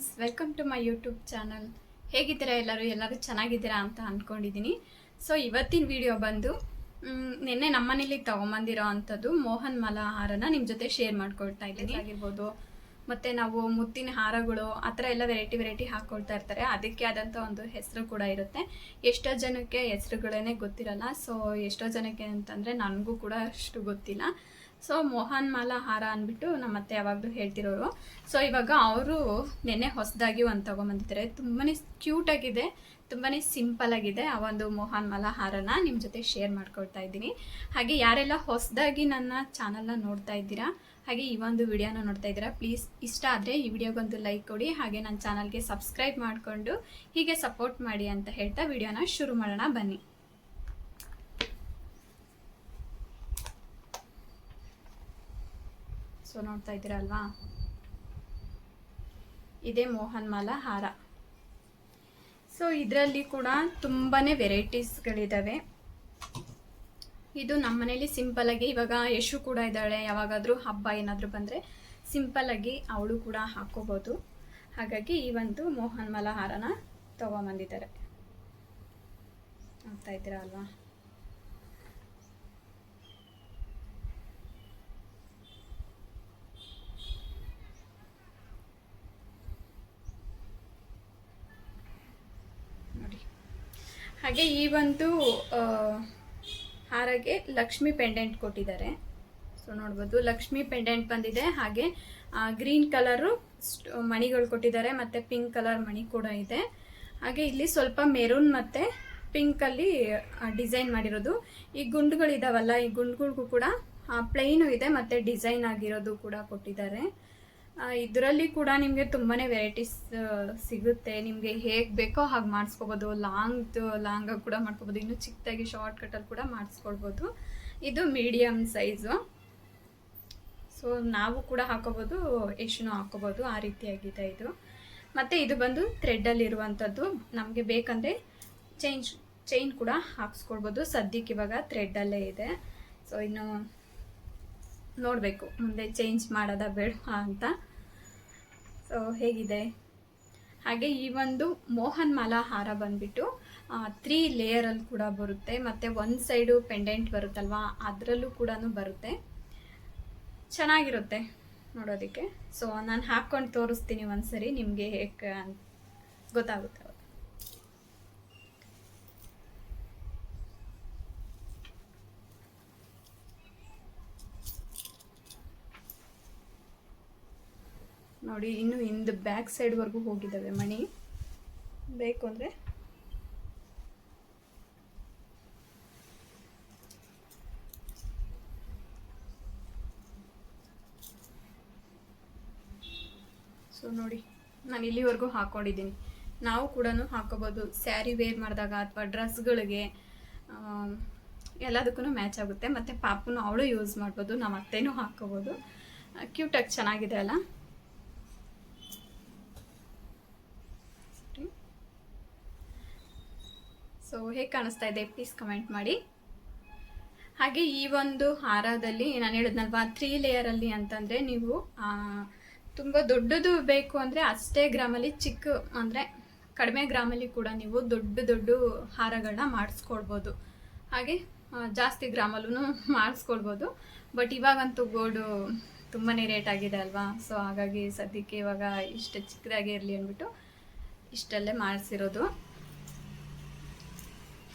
Friends, welcome to my YouTube channel. ಹೇಗಿದ್ದೀರಾ ಎಲ್ಲರೂ ಚೆನ್ನಾಗಿದ್ದೀರಾ ಅಂತ ಅಂದ್ಕೊಂಡಿದ್ದೀನಿ. ಸೊ ಇವತ್ತಿನ ವಿಡಿಯೋ ಬಂದು ನಿನ್ನೆ ನಮ್ಮನೇಲಿ ತೊಗೊಂಬಂದಿರೋ ಅಂಥದ್ದು ಮೋಹನ್ ಮಾಲಾ ಹಾರನ ನಿಮ್ಮ ಜೊತೆ ಶೇರ್ ಮಾಡ್ಕೊಳ್ತಾ ಇದ್ದೀನಿ ಆಗಿರ್ಬೋದು. ಮತ್ತು ನಾವು ಮುತ್ತಿನ ಹಾರಗಳು ಆ ಥರ ಎಲ್ಲ ವೆರೈಟಿ ಹಾಕ್ಕೊಳ್ತಾ ಇರ್ತಾರೆ. ಅದಕ್ಕೆ ಆದಂಥ ಒಂದು ಹೆಸರು ಕೂಡ ಇರುತ್ತೆ. ಎಷ್ಟೋ ಜನಕ್ಕೆ ಹೆಸರುಗಳೇ ಗೊತ್ತಿರಲ್ಲ. ಸೊ ಎಷ್ಟೋ ಜನಕ್ಕೆ ಅಂತಂದರೆ ನನಗೂ ಕೂಡ ಅಷ್ಟು ಗೊತ್ತಿಲ್ಲ. ಸೊ ಮೋಹನ್ ಮಾಲಾ ಹಾರ ಅಂದ್ಬಿಟ್ಟು ನಮ್ಮ ಅತ್ತೆ ಯಾವಾಗಲೂ ಹೇಳ್ತಿರೋರು. ಸೊ ಇವಾಗ ಅವರು ನೆನ್ನೆ ಹೊಸದಾಗಿ ಒಂದು ತೊಗೊಂಬಂದಿದ್ದಾರೆ. ತುಂಬಾ ಕ್ಯೂಟಾಗಿದೆ, ತುಂಬಾ ಸಿಂಪಲ್ ಆಗಿದೆ. ಆ ಒಂದು ಮೋಹನ್ ಮಾಲಾ ಹಾರನ ನಿಮ್ಮ ಜೊತೆ ಶೇರ್ ಮಾಡ್ಕೊಳ್ತಾ ಇದ್ದೀನಿ. ಹಾಗೆ ಯಾರೆಲ್ಲ ಹೊಸದಾಗಿ ನನ್ನ ಚಾನಲ್ನ ನೋಡ್ತಾ ಇದ್ದೀರಾ, ಹಾಗೆ ಈ ಒಂದು ವಿಡಿಯೋನ ನೋಡ್ತಾ ಇದ್ದೀರಾ, ಪ್ಲೀಸ್ ಇಷ್ಟ ಆದರೆ ಈ ವಿಡಿಯೋಗೊಂದು ಲೈಕ್ ಕೊಡಿ. ಹಾಗೆ ನನ್ನ ಚಾನಲ್ಗೆ ಸಬ್ಸ್ಕ್ರೈಬ್ ಮಾಡಿಕೊಂಡು ಹೀಗೆ ಸಪೋರ್ಟ್ ಮಾಡಿ ಅಂತ ಹೇಳ್ತಾ ವಿಡಿಯೋನ ಶುರು ಮಾಡೋಣ ಬನ್ನಿ. ಸೊ ನೋಡ್ತಾ ಇದ್ದೀರಾ ಅಲ್ವಾ, ಇದೇ ಮೋಹನ್ ಮಾಲಾ ಹಾರ. ಸೊ ಇದರಲ್ಲಿ ಕೂಡ ತುಂಬಾ ವೆರೈಟೀಸ್ಗಳಿದ್ದಾವೆ. ಇದು ನಮ್ಮ ಮನೇಲಿ ಸಿಂಪಲ್ಲಾಗಿ, ಇವಾಗ ಯಶು ಕೂಡ ಇದ್ದಾಳೆ, ಯಾವಾಗಾದರೂ ಹಬ್ಬ ಏನಾದರೂ ಬಂದರೆ ಸಿಂಪಲ್ಲಾಗಿ ಅವಳು ಕೂಡ ಹಾಕ್ಕೋಬೋದು. ಹಾಗಾಗಿ ಈ ಒಂದು ಮೋಹನ್ ಮಾಲಾ ಹಾರನ ತೊಗೊಂಬಂದಿದ್ದಾರೆ. ನೋಡ್ತಾ ಇದ್ದೀರಾ ಅಲ್ವಾ. ಹಾಗೆ ಈ ಒಂದು ಹಾರಗೆ ಲಕ್ಷ್ಮಿ ಪೆಂಡೆಂಟ್ ಕೊಟ್ಟಿದ್ದಾರೆ. ಸೊ ನೋಡ್ಬೋದು, ಲಕ್ಷ್ಮಿ ಪೆಂಡೆಂಟ್ ಬಂದಿದೆ. ಹಾಗೆ ಗ್ರೀನ್ ಕಲರು ಮಣಿಗಳು ಕೊಟ್ಟಿದ್ದಾರೆ, ಮತ್ತು ಪಿಂಕ್ ಕಲರ್ ಮಣಿ ಕೂಡ ಇದೆ. ಹಾಗೆ ಇಲ್ಲಿ ಸ್ವಲ್ಪ ಮೆರೂನ್ ಮತ್ತು ಪಿಂಕಲ್ಲಿ ಡಿಸೈನ್ ಮಾಡಿರೋದು. ಈ ಗುಂಡುಗಳಿದಾವಲ್ಲ, ಈ ಗುಂಡುಗಳಿಗೂ ಕೂಡ ಪ್ಲೈನು ಇದೆ ಮತ್ತು ಡಿಸೈನ್ ಆಗಿರೋದು ಕೂಡ ಕೊಟ್ಟಿದ್ದಾರೆ. ಇದರಲ್ಲಿ ಕೂಡ ನಿಮಗೆ ತುಂಬಾ ವೆರೈಟೀಸ್ ಸಿಗುತ್ತೆ. ನಿಮಗೆ ಹೇಗೆ ಬೇಕೋ ಹಾಗೆ ಮಾಡಿಸ್ಕೋಬೋದು. ಲಾಂಗಾಗಿ ಕೂಡ ಮಾಡ್ಕೋಬೋದು, ಇನ್ನು ಚಿಕ್ಕದಾಗಿ ಶಾರ್ಟ್ ಕಟ್ಟಲ್ಲಿ ಕೂಡ ಮಾಡಿಸ್ಕೊಳ್ಬೋದು. ಇದು ಮೀಡಿಯಮ್ ಸೈಜು. ಸೊ ನಾವು ಕೂಡ ಹಾಕೋಬೋದು, ಎಷ್ಟೂ ಹಾಕೋಬೋದು, ಆ ರೀತಿಯಾಗಿದೆ ಇದು. ಮತ್ತು ಇದು ಬಂದು ಥ್ರೆಡ್ಡಲ್ಲಿರುವಂಥದ್ದು. ನಮಗೆ ಬೇಕಂದರೆ ಚೈನ್ ಕೂಡ ಹಾಕ್ಸ್ಕೊಳ್ಬೋದು. ಸದ್ಯಕ್ಕೆ ಇವಾಗ ಥ್ರೆಡ್ಡಲ್ಲೇ ಇದೆ. ಸೊ ಇನ್ನು ನೋಡಬೇಕು ಮುಂದೆ ಚೇಂಜ್ ಮಾಡೋದ ಬೇಡ ಅಂತ. ಸೊ ಹೇಗಿದೆ. ಹಾಗೆ ಈ ಒಂದು ಮೋಹನ್ ಮಾಲಾ ಹಾರ ಬಂದ್ಬಿಟ್ಟು 3 ಲೇಯರಲ್ಲಿ ಕೂಡ ಬರುತ್ತೆ. ಮತ್ತು ಒಂದು ಸೈಡು ಪೆಂಡೆಂಟ್ ಬರುತ್ತಲ್ವ, ಅದರಲ್ಲೂ ಕೂಡ ಬರುತ್ತೆ. ಚೆನ್ನಾಗಿರುತ್ತೆ ನೋಡೋದಕ್ಕೆ. ಸೊ ನಾನು ಹಾಕ್ಕೊಂಡು ತೋರಿಸ್ತೀನಿ ಒಂದ್ಸರಿ, ನಿಮಗೆ ಹೇಗೆ ಗೊತ್ತಾಗುತ್ತೆ. ನೋಡಿ, ಇನ್ನು ಇಂದು ಬ್ಯಾಕ್ ಸೈಡ್ವರೆಗೂ ಹೋಗಿದ್ದಾವೆ ಮಣಿ. ಬೇಕು ಅಂದರೆ ಸೊ ನೋಡಿ, ನಾನು ಇಲ್ಲಿವರೆಗೂ ಹಾಕ್ಕೊಂಡಿದ್ದೀನಿ. ನಾವು ಕೂಡ ಹಾಕೋಬೋದು. ಸ್ಯಾರಿ ವೇರ್ ಮಾಡಿದಾಗ ಅಥವಾ ಡ್ರೆಸ್ಗಳಿಗೆ ಎಲ್ಲದಕ್ಕೂ ಮ್ಯಾಚ್ ಆಗುತ್ತೆ. ಮತ್ತು ಪಾಪುನು ಅವಳು ಯೂಸ್ ಮಾಡ್ಬೋದು, ನಮ್ಮ ಅತ್ತೆನೂ ಹಾಕೋಬೋದು. ಕ್ಯೂಟಾಗಿ ಚೆನ್ನಾಗಿದೆ ಅಲ್ಲ. ಸೊ ಹೇಗೆ ಕಾಣಿಸ್ತಾ ಇದೆ ಪ್ಲೀಸ್ ಕಮೆಂಟ್ ಮಾಡಿ. ಹಾಗೆ ಈ ಒಂದು ಹಾರದಲ್ಲಿ ನಾನು ಹೇಳಿದ್ನಲ್ವಾ 3 ಲೇಯರಲ್ಲಿ ಅಂತಂದರೆ, ನೀವು ತುಂಬ ದೊಡ್ಡದು ಬೇಕು ಅಂದರೆ ಅಷ್ಟೇ ಗ್ರಾಮಲ್ಲಿ, ಚಿಕ್ಕ ಅಂದರೆ ಕಡಿಮೆ ಗ್ರಾಮಲ್ಲಿ ಕೂಡ ನೀವು ದೊಡ್ಡ ಹಾರಗಳನ್ನ ಮಾಡಿಸ್ಕೊಳ್ಬೋದು. ಹಾಗೆ ಜಾಸ್ತಿ ಗ್ರಾಮಲ್ಲೂ ಮಾಡಿಸ್ಕೊಳ್ಬೋದು. ಬಟ್ ಇವಾಗಂತೂ ಗೋಲ್ಡು ತುಂಬಾ ರೇಟ್ ಆಗಿದೆ ಅಲ್ವಾ. ಸೊ ಹಾಗಾಗಿ ಸದ್ಯಕ್ಕೆ ಇವಾಗ ಇಷ್ಟು ಚಿಕ್ಕದಾಗಿ ಇರಲಿ ಅಂದ್ಬಿಟ್ಟು ಇಷ್ಟಲ್ಲೇ ಮಾಡಿಸಿರೋದು.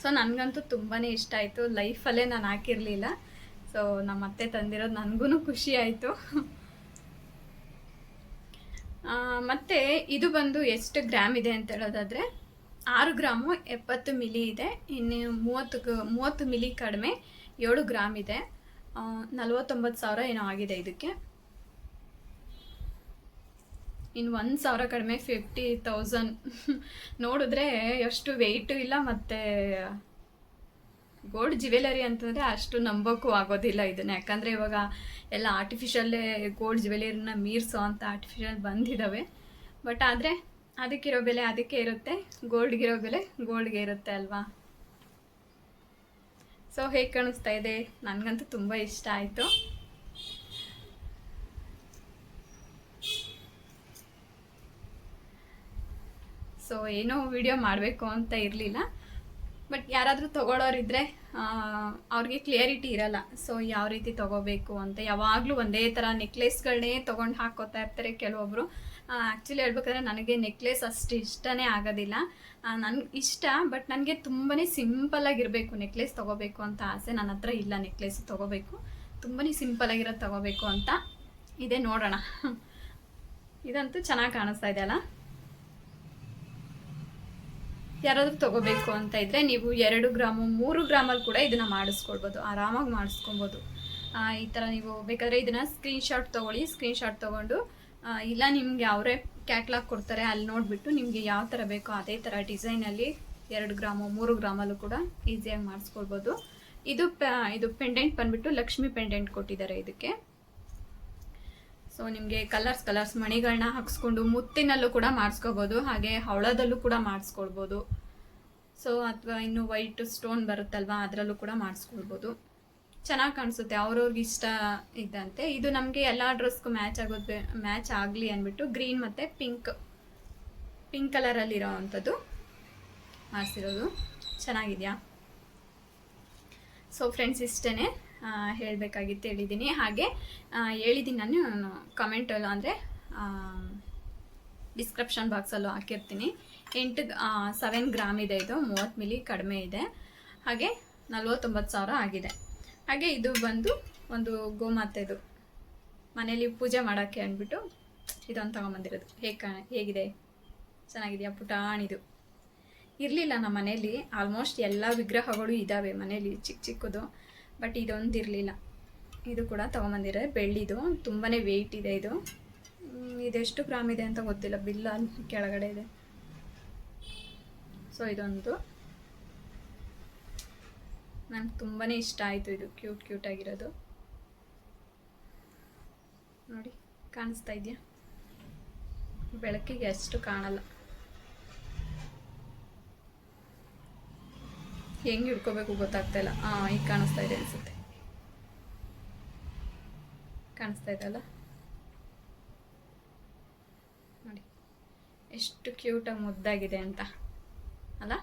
ಸೊ ನನಗಂತೂ ತುಂಬಾ ಇಷ್ಟ ಆಯಿತು. ಲೈಫಲ್ಲೇ ನಾನು ಹಾಕಿರಲಿಲ್ಲ. ಸೊ ನಮ್ಮ ಅತ್ತೆ ತಂದಿರೋದು ನನಗೂ ಖುಷಿ ಆಯಿತು. ಮತ್ತು ಇದು ಬಂದು ಎಷ್ಟು ಗ್ರಾಮ್ ಇದೆ ಅಂತ ಹೇಳೋದಾದರೆ 6 ಗ್ರಾಮು 70 ಮಿಲಿ ಇದೆ. ಇನ್ನು 30 ಮಿಲಿ ಕಡಿಮೆ 7 ಗ್ರಾಮ್ ಇದೆ. 49,000 ಏನೋ ಆಗಿದೆ ಇದಕ್ಕೆ. ಇನ್ನು 1,000 ಕಡಿಮೆ 50,000. ನೋಡಿದ್ರೆ ಎಷ್ಟು ವೆಯ್ಟು ಇಲ್ಲ. ಮತ್ತು ಗೋಲ್ಡ್ ಜ್ಯುವೆಲರಿ ಅಂತಂದರೆ ಅಷ್ಟು ನಂಬೋಕ್ಕೂ ಆಗೋದಿಲ್ಲ ಇದನ್ನು. ಯಾಕಂದರೆ ಇವಾಗ ಎಲ್ಲ ಆರ್ಟಿಫಿಷಿಯಲ್ಲೇ ಗೋಲ್ಡ್ ಜ್ಯುವೆಲರಿನ ಮೀರಿಸೋ ಅಂತ ಆರ್ಟಿಫಿಷಿಯಲ್ ಬಂದಿದ್ದಾವೆ. ಬಟ್ ಆದರೆ ಅದಕ್ಕಿರೋ ಬೆಲೆ ಅದಕ್ಕೆ ಇರುತ್ತೆ, ಗೋಲ್ಡ್ಗಿರೋ ಬೆಲೆ ಗೋಲ್ಡ್ಗೆ ಇರುತ್ತೆ ಅಲ್ವಾ. ಸೊ ಹೇಗೆ ಕಾಣಿಸ್ತಾ ಇದೆ, ನನಗಂತೂ ತುಂಬ ಇಷ್ಟ ಆಯಿತು. ಸೊ ಏನೋ ವಿಡಿಯೋ ಮಾಡಬೇಕು ಅಂತ ಇರಲಿಲ್ಲ. ಬಟ್ ಯಾರಾದರೂ ತೊಗೊಳೋರಿದ್ದರೆ ಅವ್ರಿಗೆ ಕ್ಲಿಯರಿಟಿ ಇರಲ್ಲ. ಸೊ ಯಾವ ರೀತಿ ತೊಗೋಬೇಕು ಅಂತ, ಯಾವಾಗಲೂ ಒಂದೇ ಥರ ನೆಕ್ಲೆಸ್ಗಳನ್ನೇ ತೊಗೊಂಡು ಹಾಕ್ಕೋತಾ ಇರ್ತಾರೆ ಕೆಲವೊಬ್ಬರು. ಆ್ಯಕ್ಚುಲಿ ಹೇಳ್ಬೇಕಾದ್ರೆ ನನಗೆ ನೆಕ್ಲೆಸ್ ಅಷ್ಟು ಇಷ್ಟನೇ ಆಗೋದಿಲ್ಲ. ನನಗೆ ಇಷ್ಟ, ಬಟ್ ನನಗೆ ತುಂಬಾ ಸಿಂಪಲ್ಲಾಗಿರಬೇಕು ನೆಕ್ಲೆಸ್ ತೊಗೋಬೇಕು ಅಂತ ಆಸೆ. ನನ್ನ ಹತ್ರ ಇಲ್ಲ ನೆಕ್ಲೆಸ್ ತೊಗೋಬೇಕು, ತುಂಬಾ ಸಿಂಪಲ್ಲಾಗಿರೋದು ತೊಗೋಬೇಕು ಅಂತ ಇದೆ. ನೋಡೋಣ. ಇದಂತೂ ಚೆನ್ನಾಗಿ ಕಾಣಿಸ್ತಾ ಇದೆ ಅಲ್ಲ. ಯಾರಾದರೂ ತೊಗೋಬೇಕು ಅಂತ ಇದ್ದರೆ ನೀವು 2 ಗ್ರಾಮು 3 ಗ್ರಾಮಲ್ಲಿ ಕೂಡ ಇದನ್ನು ಮಾಡಿಸ್ಕೊಳ್ಬೋದು, ಆರಾಮಾಗಿ ಮಾಡಿಸ್ಕೊಬೋದು. ಈ ಥರ ನೀವು ಬೇಕಾದರೆ ಇದನ್ನು ಸ್ಕ್ರೀನ್ಶಾಟ್ ತೊಗೊಳ್ಳಿ. ಸ್ಕ್ರೀನ್ಶಾಟ್ ತೊಗೊಂಡು ಇಲ್ಲ ನಿಮಗೆ ಅವರೇ ಕ್ಯಾಟ್ಲಾಗ್ ಕೊಡ್ತಾರೆ, ಅಲ್ಲಿ ನೋಡಿಬಿಟ್ಟು ನಿಮಗೆ ಯಾವ ಥರ ಬೇಕೋ ಅದೇ ಥರ ಡಿಸೈನಲ್ಲಿ 2 ಗ್ರಾಮು 3 ಗ್ರಾಮಲ್ಲೂ ಕೂಡ ಈಸಿಯಾಗಿ ಮಾಡಿಸ್ಕೊಳ್ಬೋದು. ಇದು ಪೆಂಡೆಂಟ್ ಬಂದುಬಿಟ್ಟು ಲಕ್ಷ್ಮಿ ಪೆಂಡೆಂಟ್ ಕೊಟ್ಟಿದ್ದಾರೆ ಇದಕ್ಕೆ. ಸೊ ನಿಮಗೆ ಕಲರ್ಸ್ ಮಣಿಗಳನ್ನ ಹಾಕ್ಸ್ಕೊಂಡು ಮುತ್ತಿನಲ್ಲೂ ಕೂಡ ಮಾಡಿಸ್ಕೋಬೋದು, ಹಾಗೆ ಹವಳದಲ್ಲೂ ಕೂಡ ಮಾಡಿಸ್ಕೊಳ್ಬೋದು. ಸೊ ಅಥವಾ ಇನ್ನು ವೈಟ್ ಸ್ಟೋನ್ ಬರುತ್ತಲ್ವ ಅದರಲ್ಲೂ ಕೂಡ ಮಾಡಿಸ್ಕೊಳ್ಬೋದು. ಚೆನ್ನಾಗಿ ಕಾಣಿಸುತ್ತೆ, ಅವ್ರವ್ರಿಗೆ ಇಷ್ಟ ಇದ್ದಂತೆ. ಇದು ನಮಗೆ ಎಲ್ಲ ಡ್ರೆಸ್ಗೂ ಮ್ಯಾಚ್ ಆಗಲಿ ಅಂದ್ಬಿಟ್ಟು ಗ್ರೀನ್ ಮತ್ತು ಪಿಂಕ್ ಕಲರಲ್ಲಿರೋ ಅಂಥದ್ದು ಮಾಡಿಸಿರೋದು. ಚೆನ್ನಾಗಿದೆಯಾ? ಸೊ ಫ್ರೆಂಡ್ಸ್, ಇಷ್ಟೇ ಹೇಳಬೇಕಾಗಿತ್ತು, ಹೇಳಿದ್ದೀನಿ. ಹಾಗೆ ಹೇಳಿದ್ದೀನಿ ನಾನು ಕಮೆಂಟಲ್ಲೂ, ಅಂದರೆ ಡಿಸ್ಕ್ರಿಪ್ಷನ್ ಬಾಕ್ಸಲ್ಲೂ ಹಾಕಿರ್ತೀನಿ. 7 ಗ್ರಾಮ್ ಇದೆ ಇದು, 30 ಮಿಲಿ ಕಡಿಮೆ ಇದೆ. ಹಾಗೆ 49,000 ಆಗಿದೆ. ಹಾಗೆ ಇದು ಬಂದು ಒಂದು ಗೋಮಾತೆದು ಮನೇಲಿ ಪೂಜೆ ಮಾಡೋಕ್ಕೆ ಅಂದ್ಬಿಟ್ಟು ಇದೊಂದು ತೊಗೊಂಬಂದಿರೋದು. ಹೇಗಿದೆ? ಚೆನ್ನಾಗಿದೆಯಾ? ಪುಟಾಣಿದು ಇರಲಿಲ್ಲ ನಮ್ಮ ಮನೇಲಿ. ಆಲ್ಮೋಸ್ಟ್ ಎಲ್ಲ ವಿಗ್ರಹಗಳು ಇದ್ದಾವೆ ಮನೇಲಿ ಚಿಕ್ಕದು, ಬಟ್ ಇದೊಂದು ಇರಲಿಲ್ಲ. ಇದು ಕೂಡ ತೊಗೊಂಬಂದಿರೋ ಬೆಳ್ಳಿದು, ತುಂಬಾ ವೆಯ್ಟ್ ಇದೆ ಇದು. ಇದೆಷ್ಟು ಗ್ರಾಮ್ ಇದೆ ಅಂತ ಗೊತ್ತಿಲ್ಲ, ಬಿಲ್ ಅಲ್ಲಿ ಕೆಳಗಡೆ ಇದೆ. ಸೊ ಇದೊಂದು ನನಗೆ ತುಂಬಾ ಇಷ್ಟ ಆಯಿತು. ಇದು ಕ್ಯೂಟ್ ಆಗಿರೋದು ನೋಡಿ, ಕಾಣಿಸ್ತಾ ಇದೆಯಾ? ಬೆಳಕಿಗೆ ಅಷ್ಟು ಕಾಣಲ್ಲ. ಹೆಂಗೆ ಹಿಡ್ಕೋಬೇಕು ಗೊತ್ತಾಗ್ತಾ ಇಲ್ಲ. ಈಗ ಕಾಣಿಸ್ತಾ ಇದೆ ಅನಿಸುತ್ತೆ. ಕಾಣಿಸ್ತಾ ಇದೆ ಅಲ್ಲ? ನೋಡಿ ಎಷ್ಟು ಕ್ಯೂಟಾಗಿ ಮುದ್ದಾಗಿದೆ ಅಂತ ಅಲ್ಲ?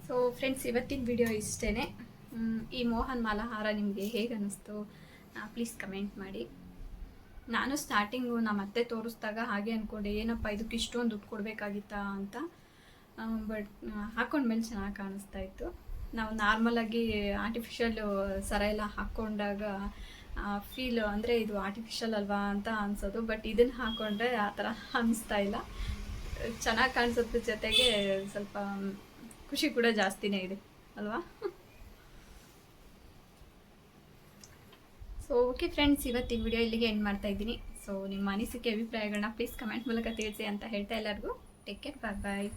ಸೊ ಫ್ರೆಂಡ್ಸ್, ಇವತ್ತಿನ ವಿಡಿಯೋ ಇಷ್ಟೇ. ಈ ಮೋಹನ್ ಮಾಲಾ ಹಾರ ನಿಮಗೆ ಹೇಗೆ ಅನ್ನಿಸ್ತು ಪ್ಲೀಸ್ ಕಮೆಂಟ್ ಮಾಡಿ. ನಾನು ಸ್ಟಾರ್ಟಿಂಗು ನಮ್ಮ ಅತ್ತೆ ತೋರಿಸ್ದಾಗ ಹಾಗೆ ಅಂದ್ಕೊಂಡೆ, ಏನಪ್ಪ ಇದಕ್ಕೆ ಇಷ್ಟೊಂದು ದುಡ್ಡು ಕೊಡಬೇಕಾಗಿತ್ತಾ ಅಂತ. ಬಟ್ ಹಾಕೊಂಡ್ಮೇಲೆ ಚೆನ್ನಾಗಿ ಕಾಣಿಸ್ತಾ ಇತ್ತು. ನಾವು ನಾರ್ಮಲಾಗಿ ಆರ್ಟಿಫಿಷಿಯಲ್ ಸರ ಎಲ್ಲ ಹಾಕ್ಕೊಂಡಾಗ ಫೀಲ್ ಅಂದರೆ ಇದು ಆರ್ಟಿಫಿಷಿಯಲ್ ಅಲ್ವಾ ಅಂತ ಅನಿಸೋದು. ಬಟ್ ಇದನ್ನು ಹಾಕ್ಕೊಂಡ್ರೆ ಆ ಥರ ಅನ್ನಿಸ್ತಾ ಇಲ್ಲ. ಚೆನ್ನಾಗಿ ಕಾಣಿಸೋದ್ರ ಜೊತೆಗೆ ಸ್ವಲ್ಪ ಖುಷಿ ಕೂಡ ಜಾಸ್ತಿನೇ ಇದೆ ಅಲ್ವಾ? ಸೊ ಓಕೆ ಫ್ರೆಂಡ್ಸ್, ಇವತ್ತಿನ ವಿಡಿಯೋ ಇಲ್ಲಿಗೆ ಎಂಡ್ ಮಾಡ್ತಾ ಇದ್ದೀನಿ. ಸೊ ನಿಮ್ಮ ಅನಿಸಿಕೆ ಅಭಿಪ್ರಾಯಗಳನ್ನ ಪ್ಲೀಸ್ ಕಮೆಂಟ್ ಮೂಲಕ ತಿಳಿಸಿ ಅಂತ ಹೇಳ್ತಾ ಎಲ್ಲರಿಗೂ ಟೇಕ್ ಕೇರ್, ಬಾಯ್.